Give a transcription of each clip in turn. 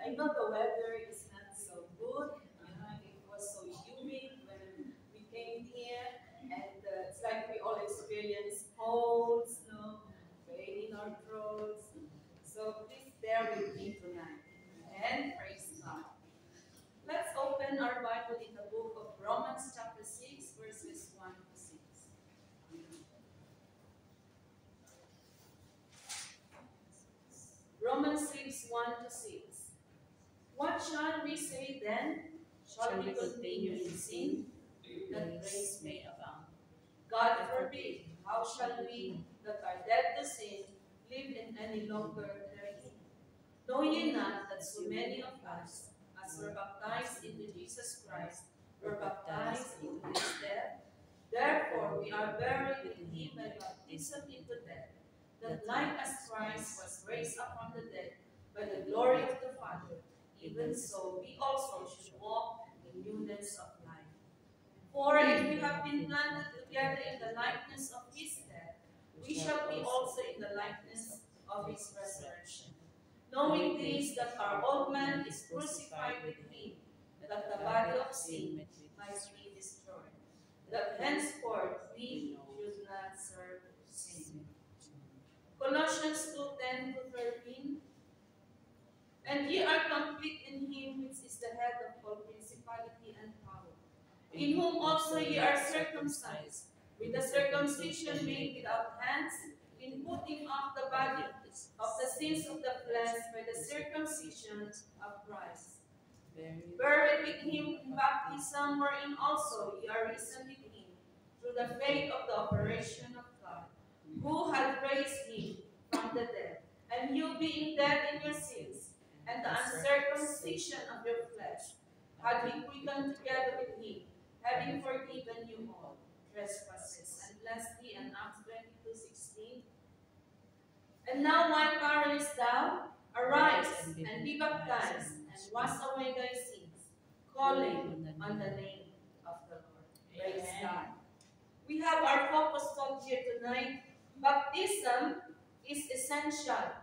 I know the weather is not so good. It was so humid when we came here, and it's like we all experience cold, snow, rain in our throats. So please bear with me tonight. And praise God. Let's open our Bible in the book of Romans chapter 6, verses 1 to 6. Romans 6, 1 to 6. What shall we say then? Shall we continue in sin, that grace may abound? God forbid. How shall we that are dead to sin live in any longer therein? Know ye not that so many of us, as were baptized into Jesus Christ, were baptized into his death? Therefore we are buried with him by baptism into death, that like as Christ was raised up from the dead by the glory of the Father, even so we also should walk in newness of life. For if we have been planted together in the likeness of his death, we shall be also in the likeness of his resurrection. Knowing this, that our old man is crucified with him, that the body of sin might be destroyed, that henceforth we should not serve sin. Colossians 2:10 to 13. And ye are complete in him which is the head of all principality and power, in whom also ye are circumcised, with the circumcision made without hands, in putting off the body of the sins of the flesh by the circumcision of Christ. Buried with him in baptism, wherein also ye are risen with him, through the faith of the operation of God, who had raised him from the dead, and you being dead in your sins, and the uncircumcision of your flesh, had he quickened together with him, having forgiven you all trespasses. And lastly, in Acts 22:16. And now, my parents, thou, arise and be baptized, and wash away thy sins, calling on the name of the Lord. Praise God. We have our focus talk here tonight. Baptism is essential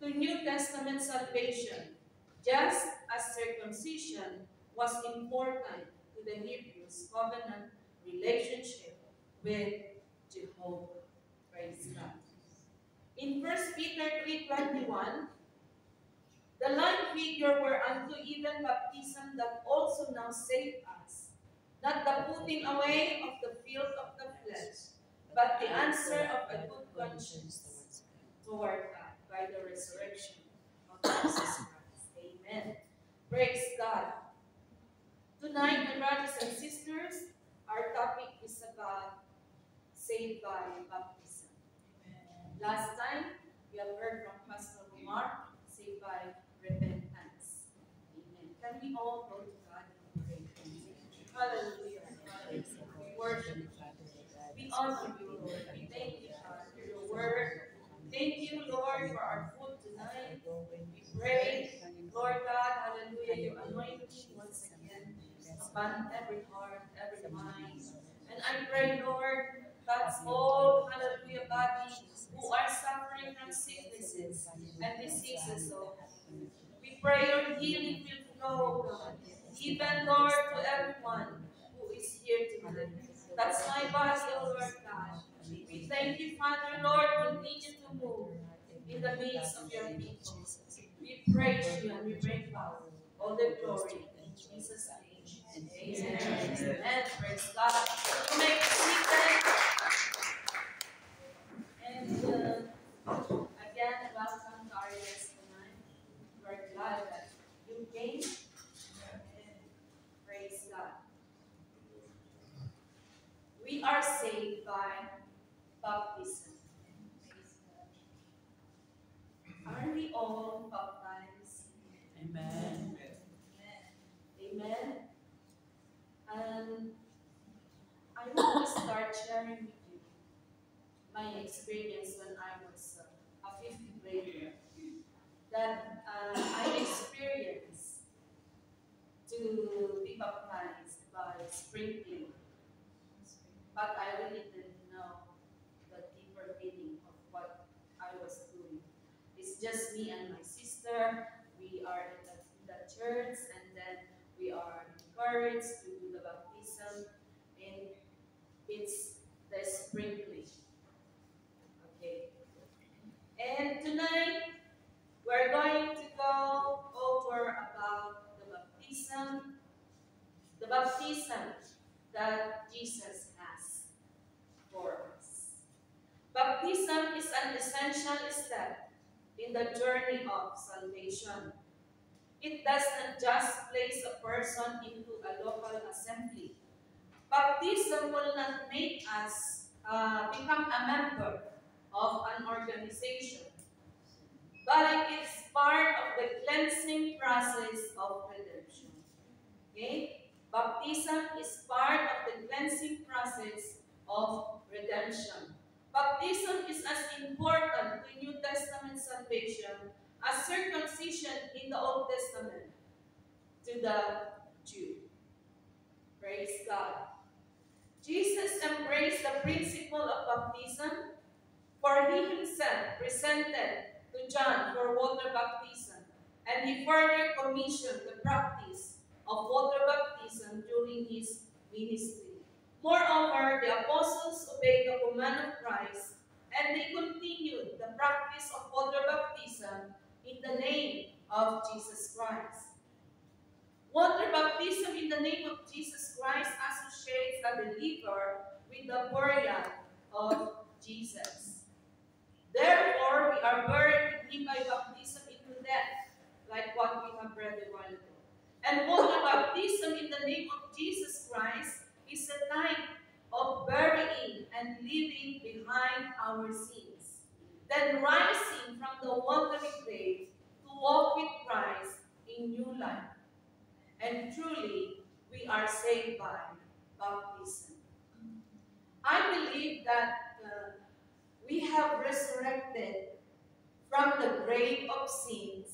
to New Testament salvation, just as circumcision was important to the Hebrews' covenant relationship with Jehovah. Praise God. In 1 Peter 3:21, the like figure whereunto even baptism that also now save us, not the putting away of the filth of the flesh, but the answer of a good conscience toward God by the resurrection of Jesus Christ. Amen. Praise God. Tonight, my brothers and sisters, our topic is about saved by baptism. Last time, we have heard from Pastor Umar, saved by repentance. Amen. Can we all go to God and pray? Hallelujah. Hallelujah. We worship you. We honor you, Lord. We thank you, God, for your word. Thank you, Lord, for our food tonight. We pray, Lord God, hallelujah, your anointing once again upon every heart, every mind. And I pray, Lord, that's all, hallelujah, bodies who are suffering from sicknesses and diseases, Lord. We pray your healing will flow, God. Even, Lord, to everyone who is here tonight. That's my body, oh Lord God. We thank you, Father, Lord, continue to move in the midst of your people. We praise you and we bring power, all the glory in Jesus' name. Amen. Amen. Praise God. You may be seated. And again, welcome to our guest tonight. We're glad that you came. And praise God. We are saved by baptism. Are we all baptized? Amen. Amen. And I want to start sharing with you my experience when I was a fifth grader. That I experienced to be baptized by sprinkling. But I really didn't know the deeper meaning of what I was doing. It's just me and my sister. We are in the church, and then we are encouraged to do the baptism, and it's the sprinkling. Okay. And tonight, we're going to go over about the baptism that Jesus has for us. Baptism is an essential step in the journey of salvation. It does not just place a person into a local assembly. Baptism will not make us become a member of an organization, but it is part of the cleansing process of redemption. Okay? Baptism is part of the cleansing process of redemption. Baptism is as important to New Testament salvation as circumcision in the Old Testament to the Jew. Praise God. Jesus embraced the principle of baptism, for he himself presented to John for water baptism, and he further commissioned the practice of water baptism during his ministry. Moreover, the apostles obeyed the command of Christ, and they continued the practice of water baptism in the name of Jesus Christ. Water baptism in the name of Jesus Christ associates the believer with the burial of Jesus. Therefore, we are buried with him by baptism into death, like what we have read a while ago. And water baptism in the name of Jesus Christ is a type of burying and leaving behind our sins, then rising from the watery grave to walk with Christ in new life. And truly, we are saved by baptism. I believe that we have resurrected from the grave of sins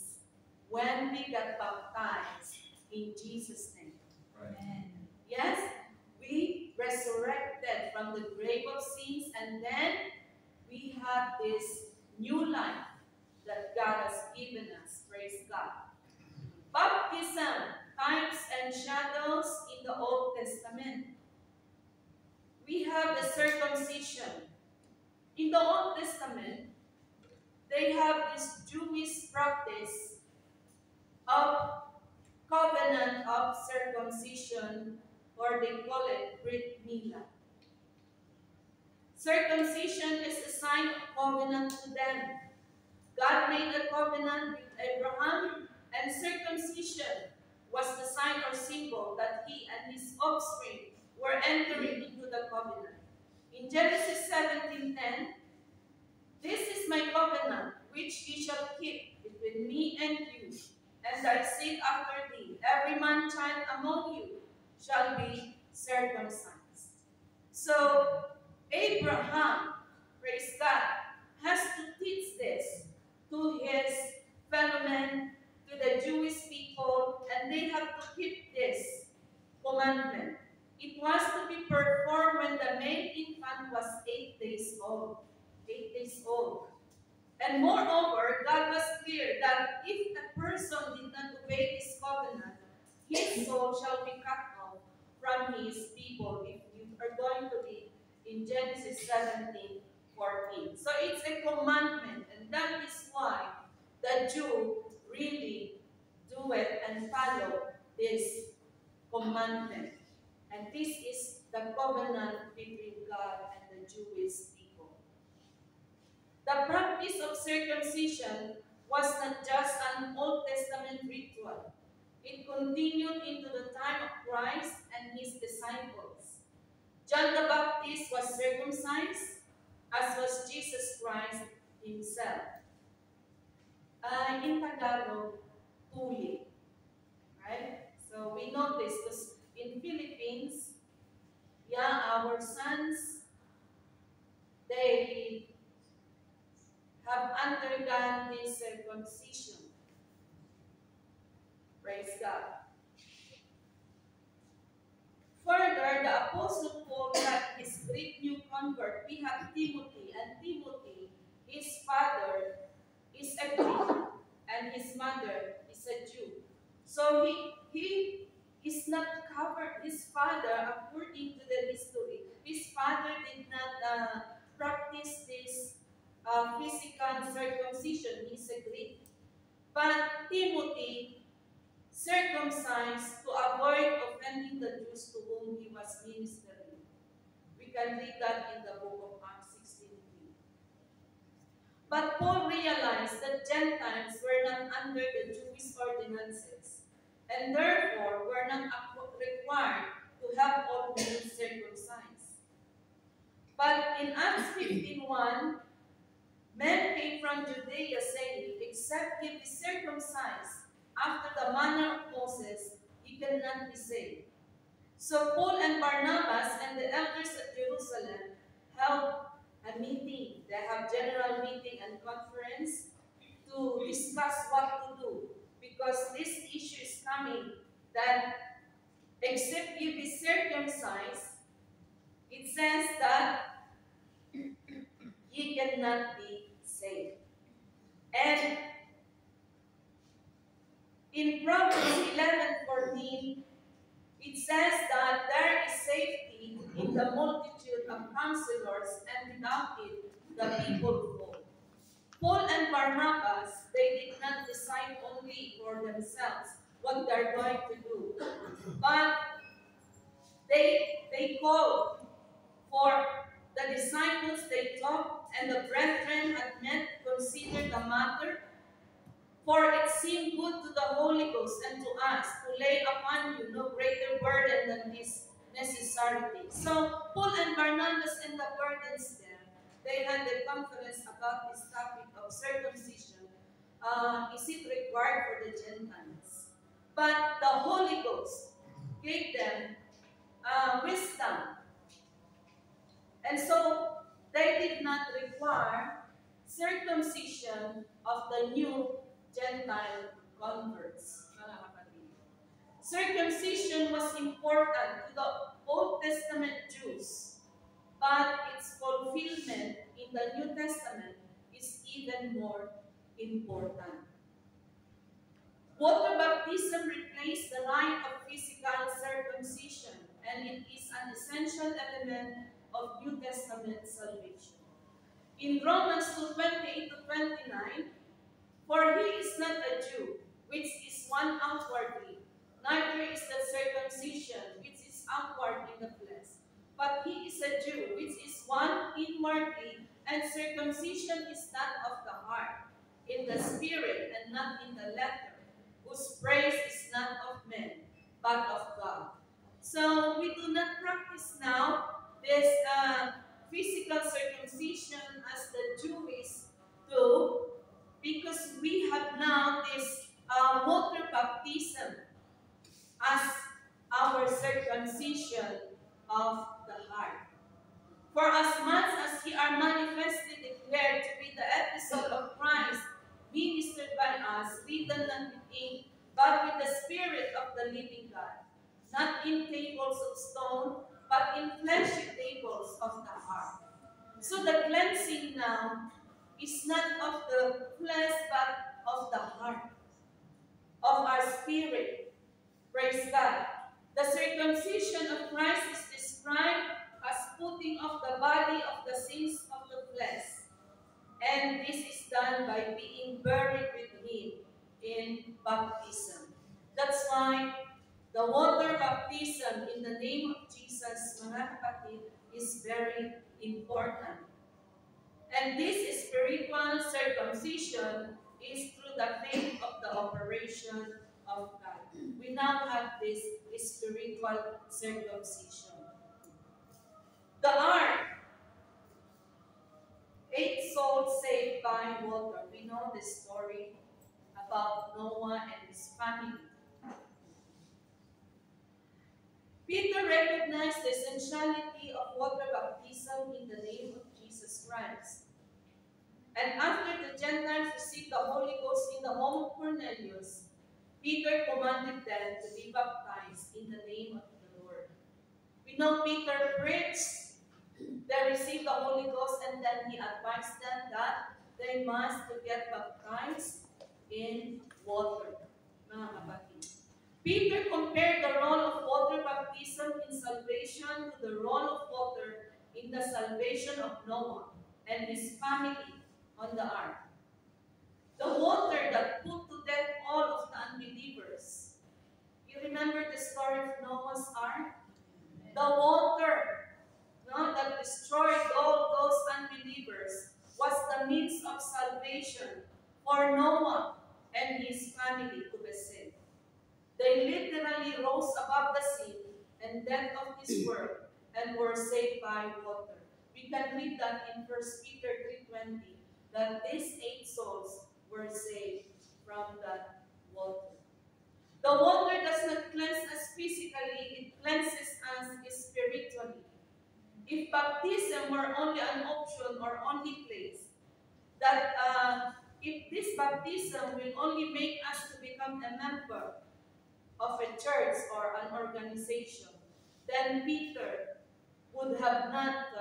when we got baptized in Jesus' name. Right. Yes, we resurrected from the grave of sins, and then we have this new life that God has given us. Praise God. Baptism, types and shadows in the Old Testament. We have the circumcision. In the Old Testament, they have this Jewish practice of covenant of circumcision, or they call it Brit Milah. Circumcision is a sign of covenant to them. God made a covenant with Abraham, and circumcision was the sign or symbol that he and his offspring were entering into the covenant. In Genesis 17:10, "This is my covenant, which ye shall keep between me and you, and thy seed after thee. Every man-child among you shall be circumcised." So, Abraham, praise God, has to teach this to his fellow men, to the Jewish people, and they have to keep this commandment. It was to be performed when the male infant was 8 days old. 8 days old. And moreover, God was clear that if a person did not obey this covenant, his soul shall be cut off from his people. If you are going to read in Genesis 17:14. So it's a commandment, and that is why the Jew really do it and follow this commandment. And this is the covenant between God and the Jewish people. The practice of circumcision was not just an Old Testament ritual. It continued into the time of Christ and his disciples. John the Baptist was circumcised, as was Jesus Christ himself. In Tagalog, tuli. Right? So we know this because in Philippines, our sons, they have undergone this circumcision. Praise God. Further, the Apostle Paul got his great new convert. We have Timothy, and Timothy, his father is a Greek, and his mother is a Jew. So he is not covered. His father, according to the history, his father did not practice this physical circumcision. He's a Greek. But Timothy circumcised to avoid offending the Jews to whom he was ministering. We can read that in the book of Acts 16:3. But Paul realized that Gentiles were not under the Jewish ordinances, and therefore were not required to have all males circumcised. But in Acts 15:1, men came from Judea saying, except ye be circumcised after the manner of Moses, ye cannot be saved. So Paul and Barnabas and the elders at Jerusalem held a meeting. They have general meeting and conference to discuss what to do, because this issue is coming that except you be circumcised, it says that ye cannot be saved. And in Proverbs 11:14, it says that there is safety in the multitude of counselors, and without it, the people fall. Paul and Barnabas, they did not decide only for themselves what they're going to do, but they called for the disciples. They talked, and the brethren had met to consider the matter. For it seemed good to the Holy Ghost and to us to lay upon you no greater burden than this necessity. So Paul and Barnabas and the burdens there, they had a conference about this topic of circumcision. Is it required for the Gentiles? But the Holy Ghost gave them wisdom. And so they did not require circumcision of the new Gentile converts. Circumcision was important to the Old Testament Jews, but its fulfillment in the New Testament is even more important. Water baptism replaced the rite of physical circumcision, and it is an essential element of New Testament salvation. In Romans 2:28-29, for he is not a Jew, which is one outwardly, neither is the circumcision, which is outward in the flesh, but he is a Jew, which is one inwardly, and circumcision is that of the heart, in the spirit and not in the letter, whose praise is not of men, but of God. So we do not practice now this physical circumcision as the Jewish do, because we have now this water baptism as our circumcision of the heart. For as much as ye are manifestly declared to be the epistle of Christ, ministered by us, written not with ink, but with the Spirit of the living God, not in tables of stone, but in fleshy tables of the heart. So the cleansing now is not of the flesh, but of the heart, of our spirit. Praise God. The circumcision of Christ is described as putting off the body of the sins of the flesh. And this is done by being buried with him in baptism. That's why the water baptism in the name of Jesus, mga kapatid, is very important. And this spiritual circumcision is through the faith of the operation of God. We now have this spiritual circumcision. The ark, 8 souls saved by water. We know the story about Noah and his family. Peter recognized the essentiality of water baptism in the name of Jesus Christ. And after the Gentiles received the Holy Ghost in the home of Cornelius, Peter commanded them to be baptized in the name of the Lord. We know Peter preached, they received the Holy Ghost, and then he advised them that they must get baptized in water. Mga kapatid. Peter compared the role of water baptism in salvation to the role of water in the salvation of Noah and his family on the ark. The water that put to death all of the unbelievers. You remember the story of Noah's ark? The water, no, that destroyed all those unbelievers was the means of salvation for Noah and his family to be saved. They literally rose above the sin and death of this world and were saved by water. We can read that in 1 Peter 3:20, that these 8 souls were saved from that water. The water does not cleanse us physically, it cleanses us spiritually. If baptism were only an option or only place, that if this baptism will only make us to become a member of a church or an organization, then Peter would have not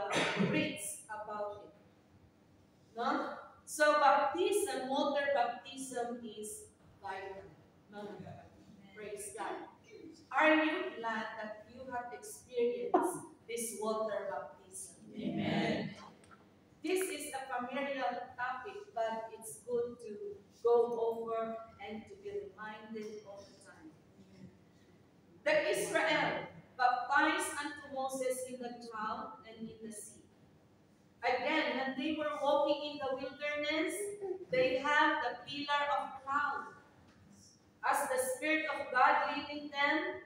preached about it. No? So baptism, water baptism is vital. No? Praise God. Are you glad that you have experienced this water baptism? Amen. This is a familiar topic, but it's good to go over and to be reminded all the time. The Israel baptized unto Moses in the cloud and in the sea. Again, when they were walking in the wilderness, they had the pillar of cloud as the Spirit of God leading them,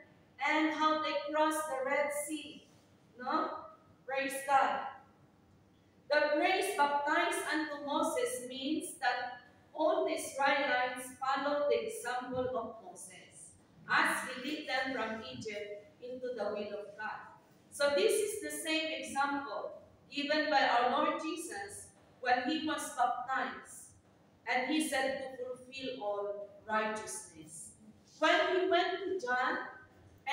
and how they crossed the Red Sea. No? Praise God. The grace baptized unto Moses means that all the Israelites followed the example of Moses as he led them from Egypt into the will of God. So this is the same example given by our Lord Jesus when he was baptized, and he said to fulfill all righteousness. When he went to John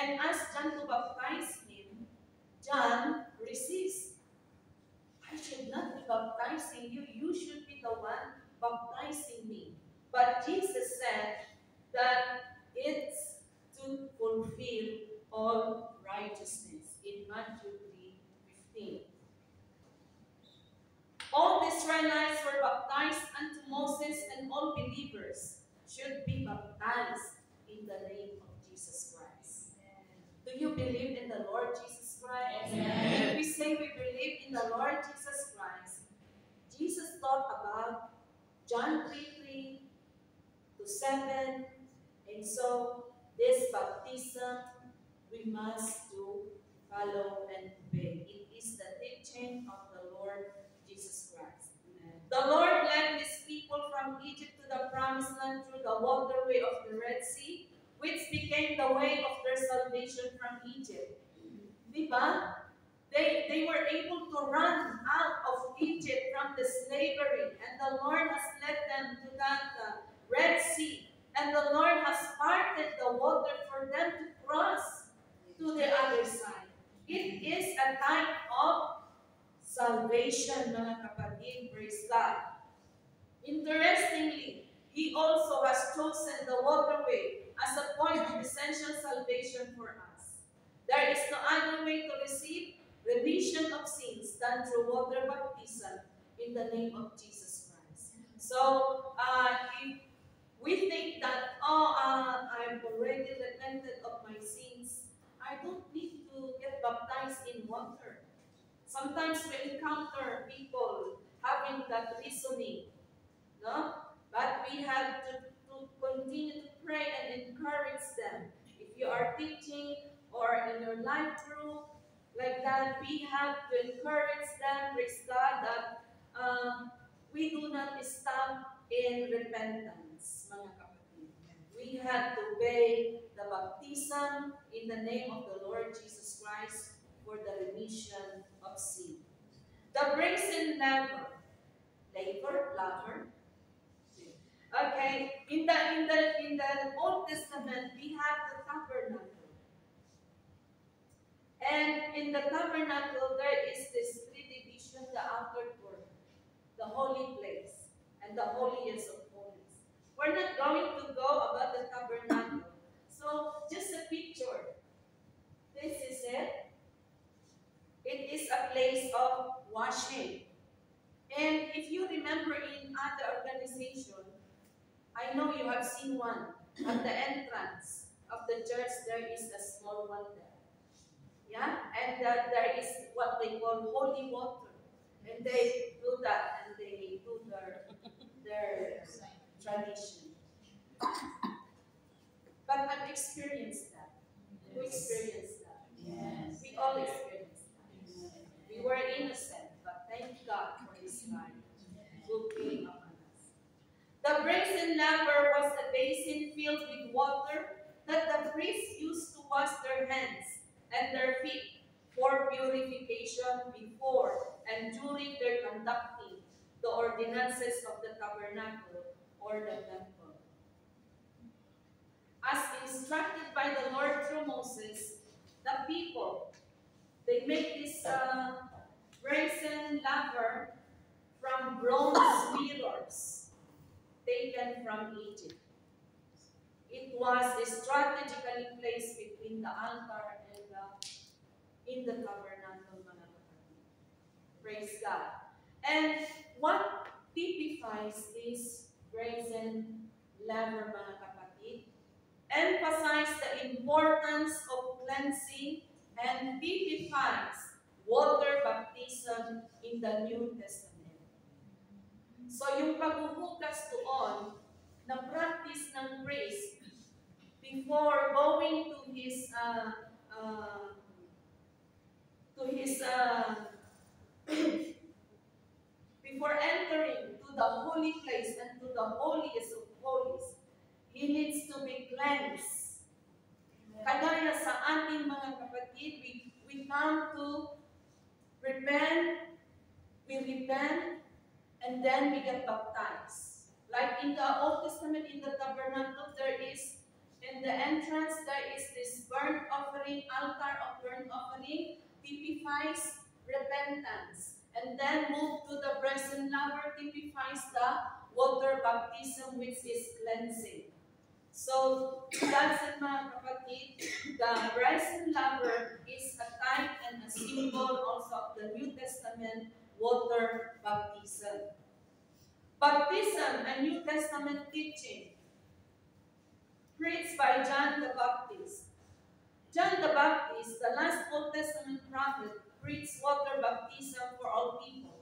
and asked John to baptize him, John resisted. I should not be baptizing you. You should be the one baptizing me. But Jesus said that it's to fulfill all righteousness in Matthew 3:15. All the Israelites were baptized unto Moses, and all believers should be baptized in the name of Jesus Christ. Do you believe in the Lord Jesus Christ? Amen. If we say we believe in the Lord Jesus Christ, Jesus taught about John 3:3 to 7, and so this baptism we must do, follow, and obey. It is the teaching of the Lord Jesus Christ. Amen. The Lord led his people from Egypt to the promised land through the waterway of the Red Sea, which became the way of their salvation from Egypt. Diba? They were able to run out of Egypt from the slavery, and the Lord has led them to that Red Sea, and the Lord has parted the water for them to cross to the other side. It is a time of salvation, mga kapatid. Praise God. Interestingly, he also has chosen the waterway as a point of essential salvation for us. There is no other way to receive remission of sins than through water baptism in the name of Jesus Christ. So, if we think that, I've already repented of my sins, I don't need to get baptized in water. Sometimes we encounter people having that reasoning, no? But we have to continue to pray and encourage them. If you are teaching or in your life group, like that, we have to encourage them, praise God, that we do not stop in repentance, mga kapatid. We have to obey the baptism in the name of the Lord Jesus Christ for the remission of sin. The brazen laver, okay, in the Old Testament, we have the tabernacle. And in the tabernacle, there is this 3 division, the outer court, the holy place, and the holiest of holies. We're not going to go about the tabernacle. So, just I know you have seen one. At the entrance of the church, there is a small one there. Yeah? And there is what they call holy water. And they do that, and they do their tradition. But I've experienced that. Who experienced that? Yes. We all experienced that. We were innocent, but thank God for His life who came upon us. The brazen laver was a basin filled with water that the priests used to wash their hands and their feet for purification before and during their conducting the ordinances of the tabernacle or the temple. As instructed by the Lord through Moses, the people, they make this brazen laver from bronze mirrors taken from Egypt. It was strategically placed between the altar and in the tabernacle, mga kapatid. Praise God. And what typifies this brazen laver, mga kapatid, emphasize the importance of cleansing and typifies water baptism in the New Testament. So yung paghuhugas doon, na practice ng priest before going to his before entering to the holy place and to the holiest of holies, he needs to be cleansed. Kagaya sa ating mga kapatid, we come to repent, and then we get baptized. Like in the Old Testament, in the tabernacle, there is, in the entrance, there is this burnt offering, altar of burnt offering, typifies repentance. And then move to the brazen laver, typifies the water baptism, which is cleansing. So, that's it, mga kapatid. The brazen laver is a type and a symbol also of the New Testament water baptism. Baptism, a New Testament teaching, preached by John the Baptist. John the Baptist, the last Old Testament prophet, preached water baptism for all people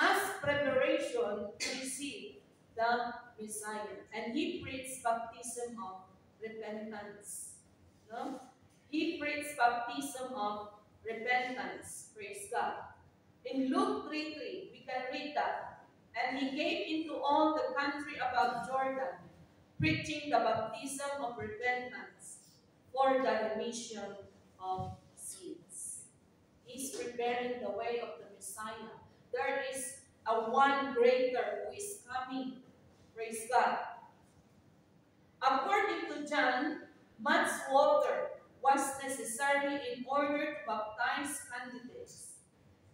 as preparation to receive the Messiah. And he preached baptism of repentance. No? He preached baptism of repentance. Praise God. In Luke 3:3, we can read that. And he came into all the country about Jordan, preaching the baptism of repentance for the remission of sins. He's preparing the way of the Messiah. There is a one greater who is coming. Praise God. According to John, much water was necessary in order to baptize candidates.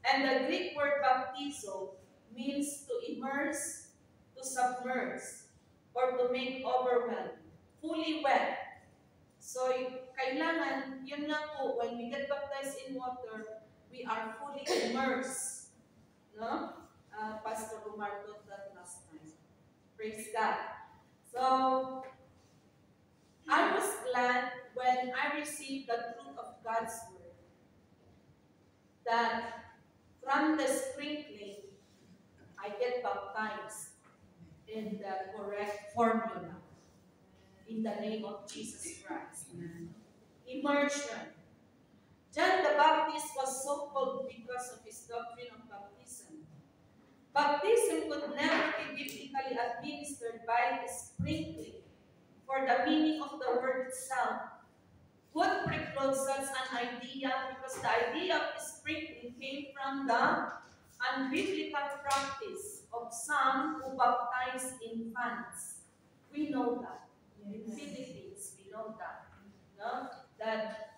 And the Greek word baptizo means to immerse, to submerge, or to make overwhelmed, fully wet. So, kailangan, yun nga po, when we get baptized in water, we are fully immersed. No? Pastor Umar taught that last time. Praise God. So, I was glad when I received the truth of God's word, that from the sprinkling, I get baptized in the correct formula. In the name of Jesus Christ. Immersion. John the Baptist was so called because of his doctrine of baptism. Baptism could never be biblically administered by the sprinkling, for the meaning of the word itself would preclude such an idea, because the idea of sprinkling came from the unbiblical practice of some who baptize infants. We know that. In Philippines, we know that. No? That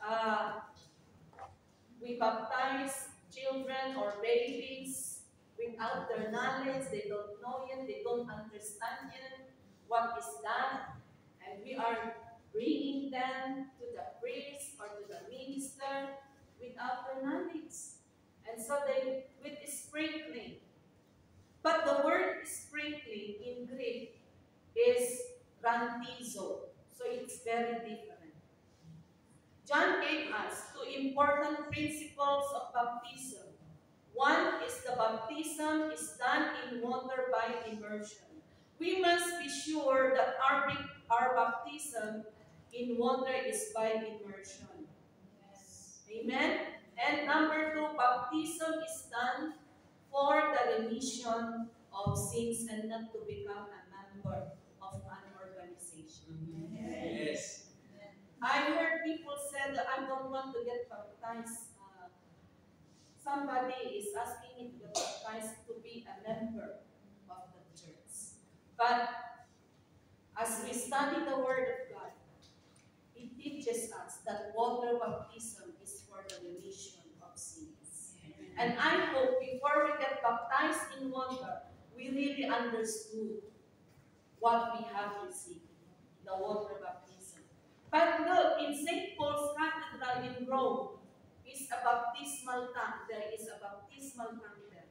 we baptize children or babies without their knowledge. They don't know yet. They don't understand yet what is that. And we are bringing them to the priest or to the minister without their knowledge. And so they, with sprinkling. But the word sprinkling in Greek is baptizo. So it's very different. John gave us two important principles of baptism. One is the baptism is done in water by immersion. We must be sure that our baptism in water is by immersion. Yes. Amen? And number two, baptism is done for the remission of sins and not to become a member of an organization. Yes. I heard people say that I don't want to get baptized. Somebody is asking me to get baptized to be a member of the church. But as we study the Word of God, it teaches us that water baptism is for the remission of sins. And I hope before we get baptized in water, we really understood what we have received, the water baptism. But look, in St. Paul's Cathedral in Rome, is a baptismal tank. There is a baptismal tank there.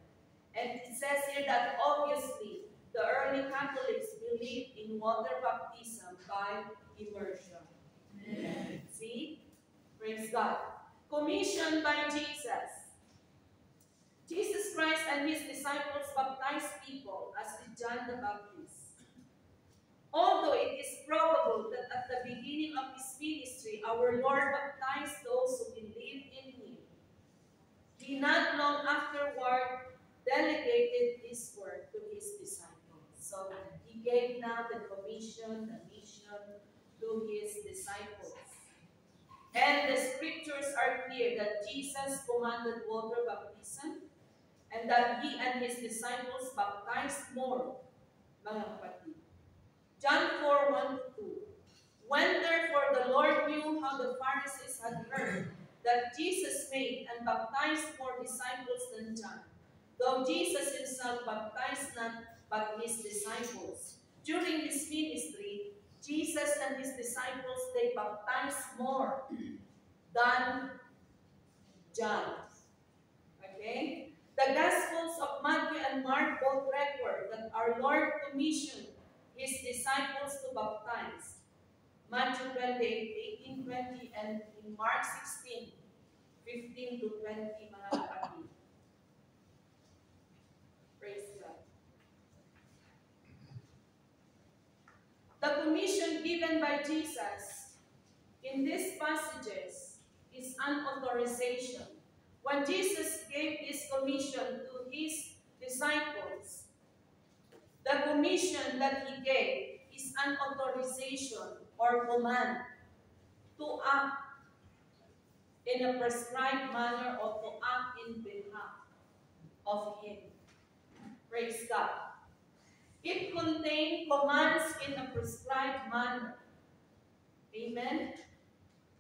And it says here that obviously the early Catholics believed in water baptism by immersion. Amen. See? Praise God. Commissioned by Jesus. Jesus Christ and his disciples baptized people as did John the Baptist. Although it is probable that at the beginning of his ministry, our Lord baptized those who believed in him, he not long afterward delegated this work to his disciples. So he gave now the commission, the mission to his disciples. And the scriptures are clear that Jesus commanded water baptism and that he and his disciples baptized more, mga kapatid. John 4:1-2. When therefore the Lord knew how the Pharisees had heard that Jesus made and baptized more disciples than John, though Jesus himself baptized not but his disciples. During his ministry, Jesus and his disciples, they baptized more than John. Okay? The Gospels of Matthew and Mark both record that our Lord commissioned his disciples to baptize. Matthew 28:18-20, and in Mark 16:15-20, mga kapatid. Praise God. The commission given by Jesus in these passages is an authorization. When Jesus gave this commission to his disciples, the commission that he gave is an authorization or command to act in a prescribed manner or to act in behalf of him. Praise God. It contained commands in a prescribed manner. Amen.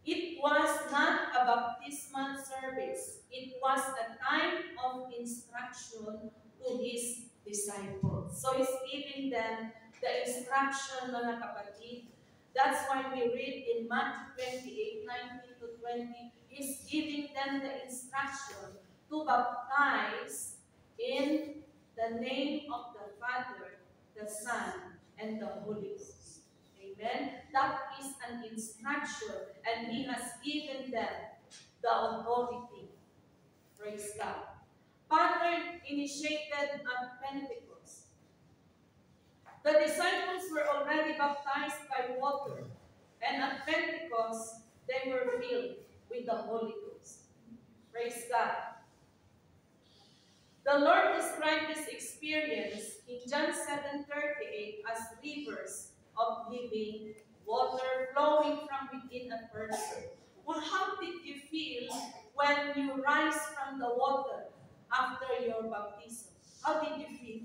It was not a baptismal service. It was a time of instruction to his disciples. So he's giving them the instruction, mga kapatid. That's why we read in Matthew 28:19-20, he's giving them the instruction to baptize in the name of the Father, the Son, and the Holy Ghost. Amen? That is an instruction, and he has given them the authority. Praise God. Pattern initiated at Pentecost. The disciples were already baptized by water, and at Pentecost, they were filled with the Holy Ghost. Praise God. The Lord described this experience in John 7:38 as rivers of living water flowing from within a person. Well, how did you feel when you rise from the water after your baptism? How did you feel?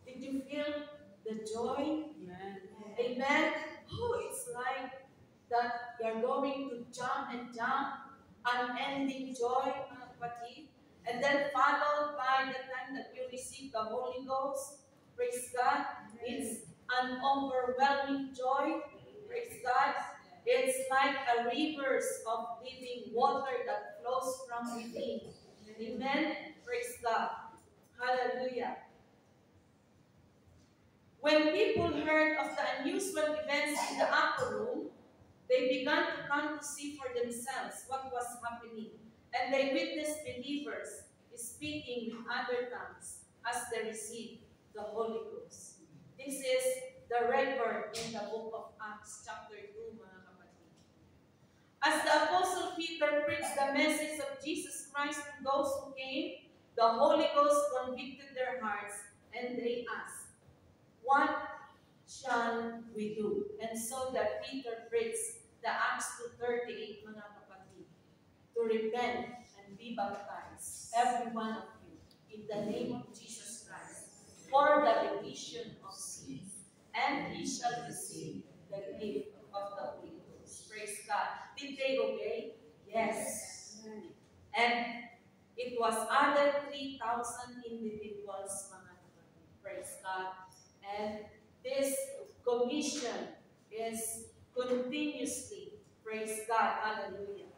Did you feel the joy? Amen. Amen. Oh, it's like that you're going to jump and jump, unending joy, mga kapatid. And then followed by the time that you receive the Holy Ghost. Praise God. It's an overwhelming joy. Praise God. It's like a rivers of living water that flows from within. Amen. Praise God. Hallelujah. When people heard of the unusual events in the upper room, they began to come to see for themselves what was happening. And they witnessed believers speaking with other tongues as they received the Holy Ghost. This is the record in the book of Acts chapter 2, mga kapatid. As the Apostle Peter preached the message of Jesus Christ to those who came, the Holy Ghost convicted their hearts, and they asked, "What shall we do?" And so that Peter preached the Acts 2:38, mga kapatid, to repent and be baptized, every one of you, in the name of Jesus Christ, for the remission of sins, and ye shall receive the gift of the Holy Ghost. Praise God. Did they obey? Yes. And it was added 3,000 individuals, mga kapatid. Praise God. And this commission is continuously, praise God, hallelujah.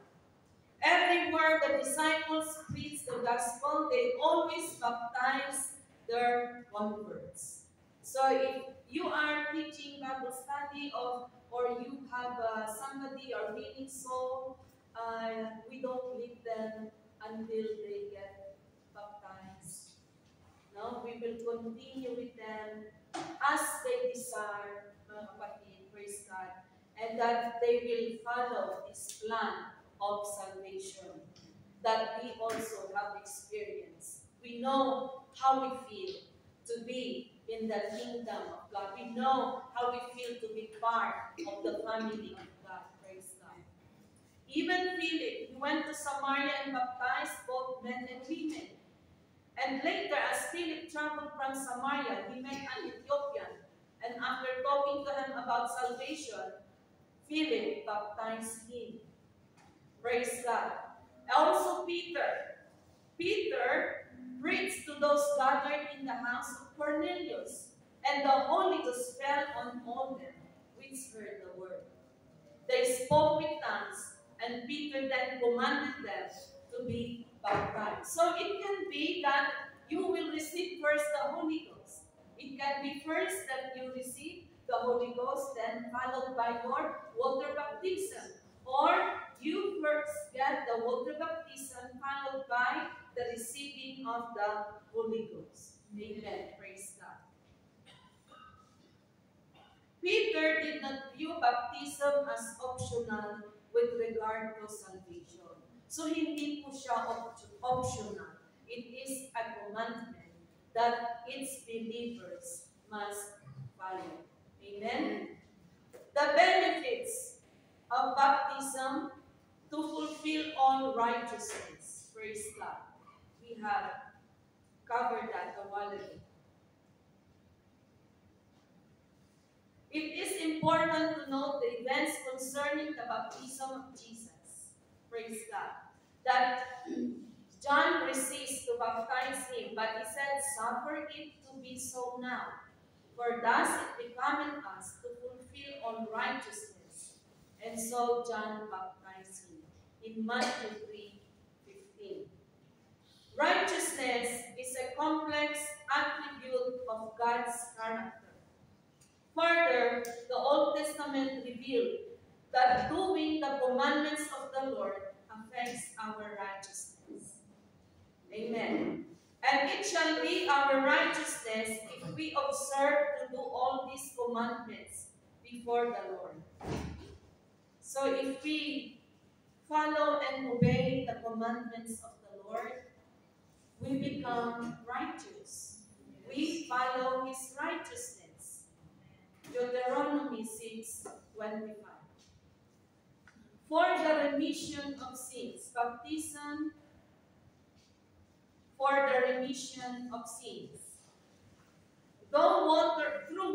Everywhere the disciples preached the gospel, they always baptize their converts. So if you are teaching Bible study or you have somebody or winning soul, we don't leave them until they get baptized. No, we will continue with them as they desire, mga kapatid, praise God, and that they will follow this plan of salvation that we also have experienced. We know how we feel to be in the kingdom of God. We know how we feel to be part of the family of God. Praise God. Even Philip, he went to Samaria and baptized both men and women. And later, as Philip traveled from Samaria, he met an Ethiopian. And after talking to him about salvation, Philip baptized him. Praise God. Also Peter. Peter preached to those gathered in the house of Cornelius, and the Holy Ghost fell on all them which heard the word. They spoke with tongues, and Peter then commanded them to be baptized. So it can be that you will receive first the Holy Ghost. It can be first that you receive the Holy Ghost, then followed by your water baptism. Or you first get the water baptism, followed by the receiving of the Holy Ghost. Amen. Praise God. Peter did not view baptism as optional with regard to salvation. So hindi po siya optional. It is a commandment that its believers must follow. Amen? The benefits of baptism to fulfill all righteousness. Praise God. We have covered that a while ago. It is important to note the events concerning the baptism of Jesus. Praise God. That John resisted to baptize him, but he said, "Suffer it to be so now. For thus it becometh us to fulfill all righteousness." And so John baptized him in Matthew 3:15. Righteousness is a complex attribute of God's character. Further, the Old Testament revealed that doing the commandments of the Lord affects our righteousness. Amen. And it shall be our righteousness if we observe to do all these commandments before the Lord. So if we follow and obey the commandments of the Lord, we become righteous. We follow His righteousness. Deuteronomy 6:25. For the remission of sins, baptism for the remission of sins. Through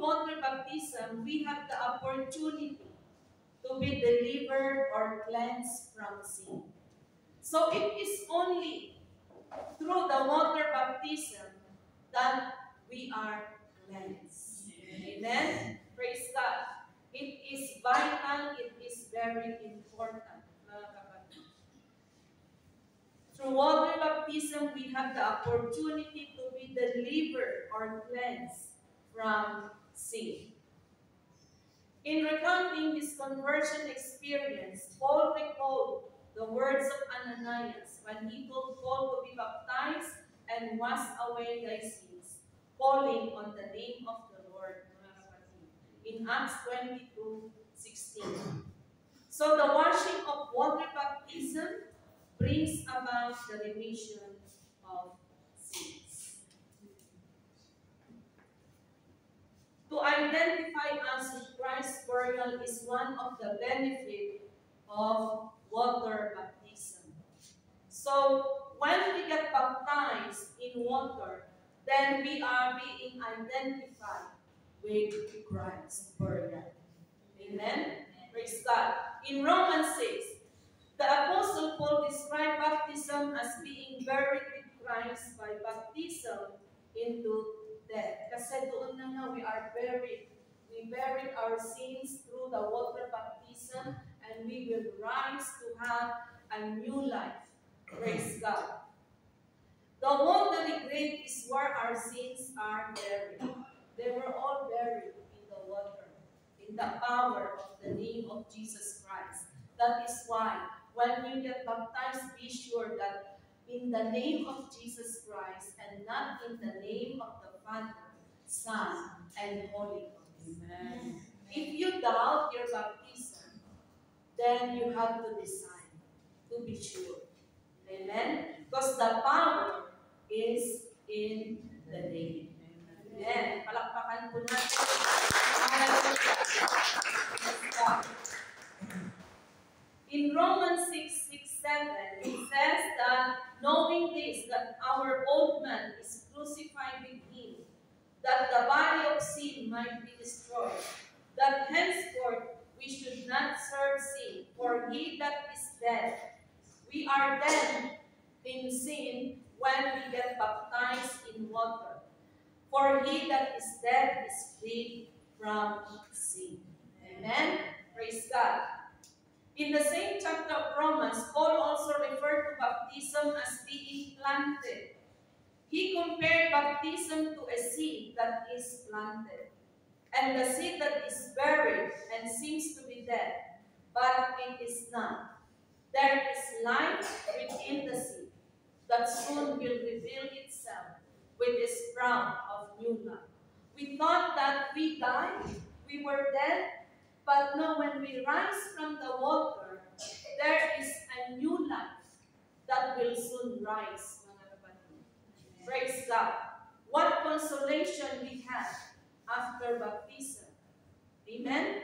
water baptism, we have the opportunity to be delivered or cleansed from sin. So it is only through the water baptism that we are cleansed. Amen? Praise God. It is vital, it is very important. Through water baptism, we have the opportunity to be delivered or cleansed from sin. In recounting his conversion experience, Paul recalled the words of Ananias when he told Paul to be baptized and wash away thy sins, calling on the name of the Lord, in Acts 22:16. So the washing of water baptism brings about the remission of sins. To identify us with Christ's burial is one of the benefits of water baptism. So when we get baptized in water, then we are being identified with Christ's burial. Amen? Praise God. In Romans 6, the Apostle Paul described baptism as being buried with Christ by baptism into death. Kasi doon na nga, we are buried. We buried our sins through the water baptism and we will rise to have a new life. Praise God. The watery grave is where our sins are buried. They were all buried in the water, in the power of the name of Jesus Christ. That is why when you get baptized, be sure that in the name of Jesus Christ and not in the name of the Father, Son, and Holy Ghost. Amen. If you doubt your baptism, then you have to decide to be sure. Amen? Because the power is in the name. Amen. Palakpakan po natin. In Romans 6:6-7, it says that knowing this, that our old man is crucified with him, that the body of sin might be destroyed, that henceforth we should not serve sin, for he that is dead. We are dead in sin when we get baptized in water. For he that is dead is freed from sin. Amen? Praise God. In the same chapter of Romans, Paul also referred to baptism as being planted. He compared baptism to a seed that is planted, and the seed that is buried and seems to be dead, but it is not. There is life within the seed that soon will reveal itself with the sprout of new life. We thought that we died, we were dead, but no, when we rise from the water, there is a new life that will soon rise. Praise God. What consolation we have after baptism. Amen?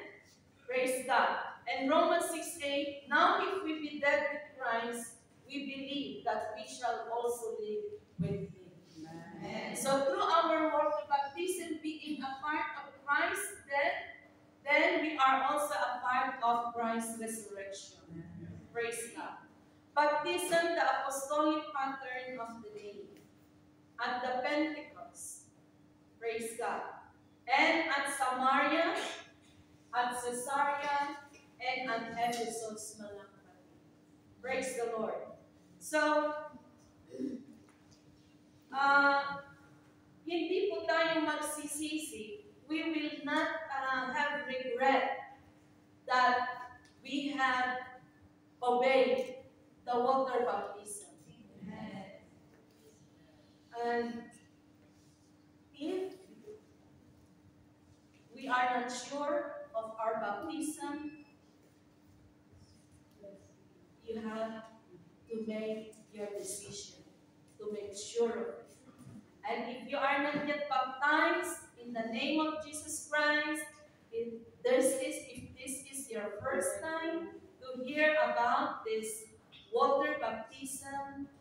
Praise God. And Romans 6:8, now if we be dead with Christ, we believe that we shall also live with him. Amen. So through our water baptism being a part of Christ's death, then we are also a part of Christ's resurrection. Amen. Praise God. Baptism, the apostolic pattern of the name. At the Pentecost. Praise God. And at Samaria, at Caesarea, and at Ephesus, mga kapatid. Praise the Lord. So, hindi po tayo magsisisi. We will not have regret that we have obeyed the water baptism. Amen. And if we are not sure of our baptism, you have to make your decision, to make sure of it. And if you are not yet baptized in the name of Jesus Christ, if this is your first time to hear about this water baptism,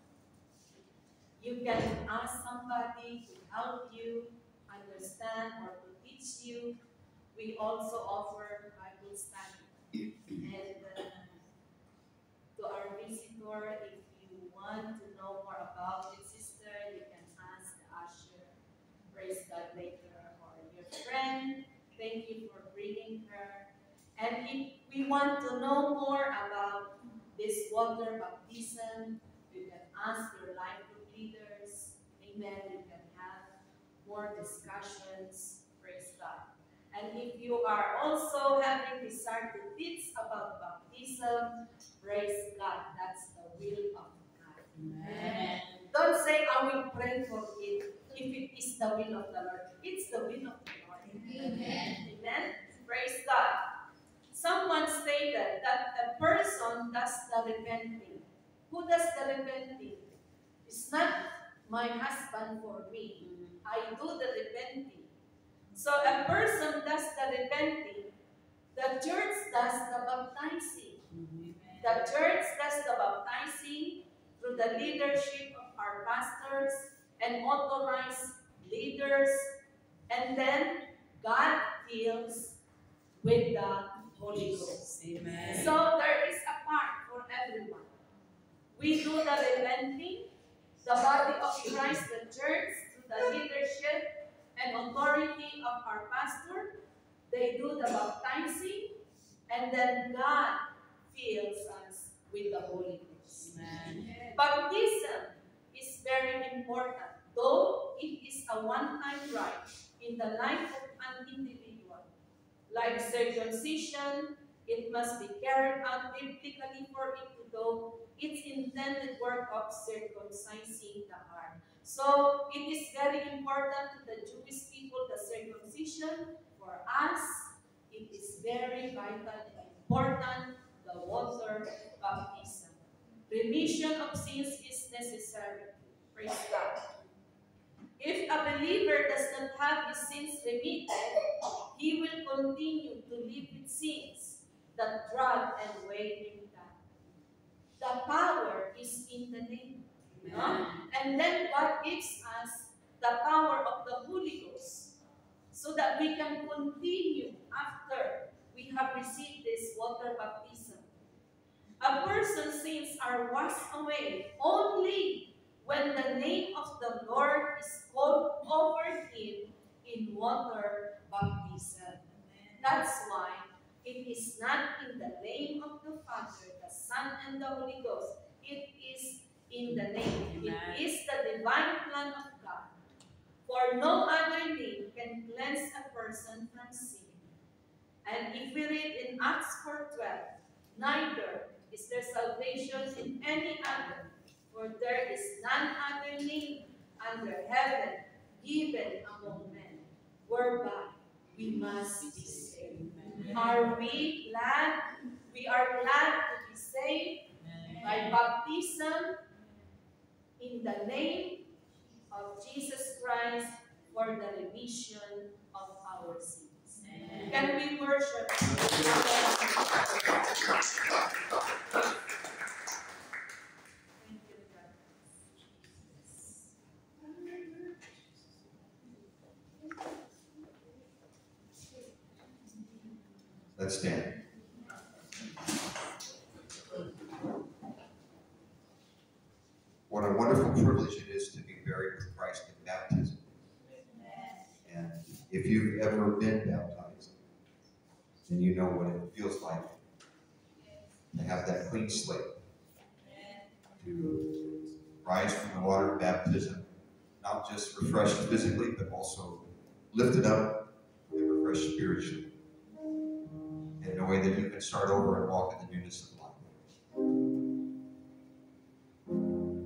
you can ask somebody to help you understand or to teach you. We also offer Bible study. And to our visitor, if you want to know more about it, sister, you can ask the usher. Praise God later. Or your friend, thank you for bringing her. And if we want to know more about this water baptism, you can ask your life group leaders. Amen. You can have more discussions. Praise God. And if you are also having desire to teach about baptism, praise God. That's the will of God. Amen. Don't say, I will pray for it if it is the will of the Lord. It's the will of the Lord. Amen. Amen. Praise God. Someone stated that a person does the repenting. Who does the repenting? It's not my husband for me. I do the repenting. So a person does the repenting. The church does the baptizing. The church does the baptizing through the leadership of our pastors and authorized leaders. And then God fills with the Holy Ghost. Amen. So there is a part for everyone. We do the repenting, the body of Christ, the church, through the leadership and authority of our pastor. They do the baptizing, and then God fills us with the Holy Ghost. Amen. Baptism is very important, though it is a one-time rite in the life of an individual. Like circumcision, it must be carried out biblically for it to do its intended work of circumcising the heart. So it is very important to the Jewish people, the circumcision. For us, it is very vital and important, the water baptism. Remission of sins is necessary. Praise God. If a believer does not have his sins remitted, he will continue to live with sins that drag and weigh him down. The power is in the name. No? And then God gives us the power of the Holy Ghost so that we can continue after we have received this water baptism. A person's sins are washed away only when the name of the Lord is called over him in water baptism. That's why it is not in the name of the Father, the Son, and the Holy Ghost. It is in the name. It is the divine plan of God. For no other name can cleanse a person from sin. And if we read in Acts 4:12, neither is there salvation in any other, for there is none other name under heaven given among men, whereby we must be saved. Are we glad? We are glad to be saved by baptism in the name of Jesus Christ for the remission of our sins. Can we worship? Let's stand. What a wonderful privilege it is to be buried with Christ in baptism. And if you've ever been baptized, then you know what it feels like to have that clean slate, to rise from the water of baptism, not just refreshed physically, but also lifted up and refreshed spiritually, and knowing that you can start over and walk in the newness of life.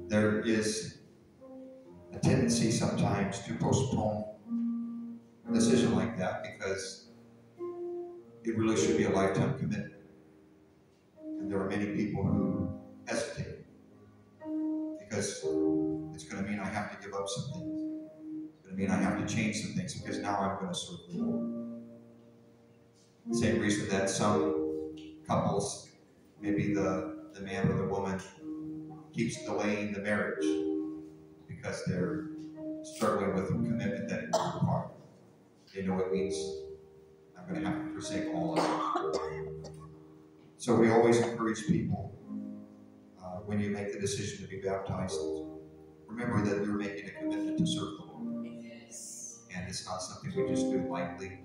There is a tendency sometimes to postpone a decision like that because it really should be a lifetime commitment. And there are many people who hesitate because it's going to mean I have to give up some things. It's going to mean I have to change some things because now I'm going to serve the Lord. The same reason that some couples, maybe the man or the woman, keeps delaying the marriage because they're struggling with the commitment that it will require. They know it means I'm going to have to forsake all of it. So we always encourage people, when you make the decision to be baptized, remember that you're making a commitment to serve the Lord. Yes. And it's not something we just do lightly.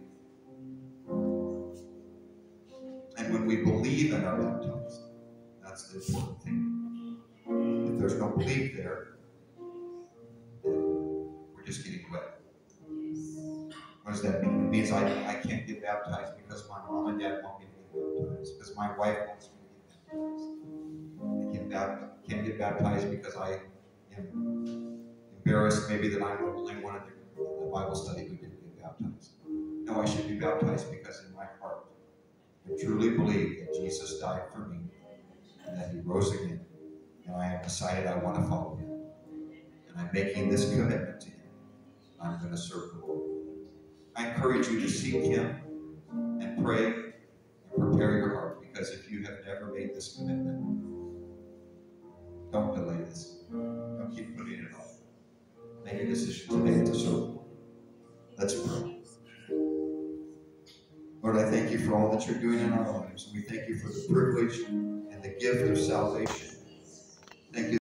And when we believe and are baptized, that's the important thing. If there's no belief there, then we're just getting wet. What does that mean? It means I can't get baptized because my mom and dad want me to get baptized, because my wife wants me to get baptized. I can't get baptized because I am embarrassed maybe that I'm the only one in the Bible study who didn't get baptized. No, I should be baptized because in my heart I truly believe that Jesus died for me and that he rose again. And I have decided I want to follow him. And I'm making this commitment to him. I'm going to serve the Lord. I encourage you to seek him and pray and prepare your heart, because if you have never made this commitment, don't delay this. Don't keep putting it off. Make a decision today to serve the Lord. Let's pray. Lord, I thank you for all that you're doing in our lives. And we thank you for the privilege and the gift of salvation. Thank you.